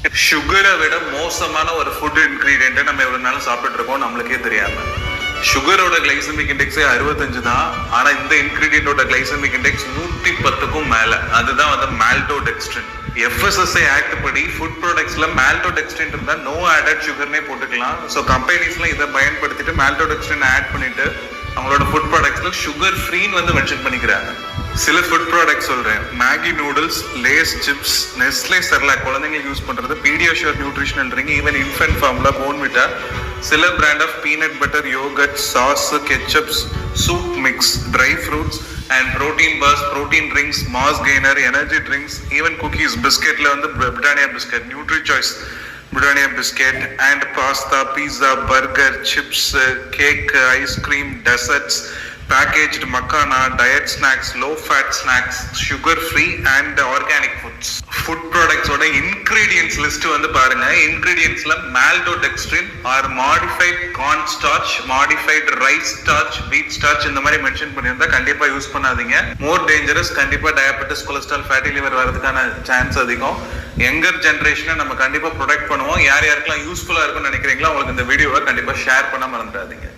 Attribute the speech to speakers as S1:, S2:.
S1: சுகரை விட மோசமான ஒரு ஃபுட் இன்கிரீடியன்ட்டை நம்ம எவ்வளவு நாளும் சாப்பிட்டு இருக்கோம் நம்மளுக்கே தெரியாம. சுகரோட கிளைசமிக் இண்டெக்ஸே 65 தான். ஆனா இந்த இன்கிரீடியன்டோட கிளைசமிக் இண்டெக்ஸ் 110க்கும் மேல. அதுதான் வந்து மால்டோடெக்ஸ்ட்ரின். FSSAI ஆக்ட் படி ஃபுட் ப்ராடக்ட்ஸ்ல மால்டோடெக்ஸ்ட்ரின் இருந்தா நோ ஆடட் சுகர்னே போட்டுக்கலாம். ஸோ கம்பெனிஸ்லாம் இதை பயன்படுத்திட்டு மால்டோடெக்ஸ்ட்ரின் ஆட் பண்ணிட்டு அவங்களோட ஃபுட் ப்ராடக்ட்ஸ்ல சுகர் ஃப்ரீன்னு வந்து மென்ஷன் பண்ணிக்கிறாங்க. சில ஃபுட் ப்ராடக்ட் சொல்றேன், Maggi noodles, Lay's chips, Nestle Cerelac குழந்தைங்களுக்கு யூஸ் பண்றது, PediaSure nutritional drink, even infant formula, Bournvita, சில brand of peanut butter, yogurt, sauce, ketchups, soup mix, dry fruits and protein bars, protein drinks, mass gainer, energy drinks, even cookies, பிஸ்கெட்ல வந்து Britannia biscuit, Nutri Choice Britannia biscuit and pasta, pizza, burger, chips, cake, ice cream, desserts, packaged makana, diet snacks, low fat snacks, sugar free and organic foods. Food products oda ingredients list வந்து பாருங்க. ingredientsல maltodextrin or modified corn starch, modified rice starch, wheat starch இந்த மாதிரி mention பண்ணியிருந்தா கண்டிப்பா use பண்ணாதீங்க. More dangerous. கண்டிப்பா diabetes, cholesterol, fatty liver வரதுக்கான chance அதிகம். யங்கர் ஜென்ரேஷனை நம்ம கண்டிப்பா ப்ரொடெக்ட் பண்ணுவோம். யார் யாருக்கெல்லாம் யூஸ்ஃபுல்லா இருக்கும்னு நினைக்கிறீங்களோ அவங்களுக்கு இந்த வீடியோவை கண்டிப்பா ஷேர் பண்ண மறந்துடாதீங்க.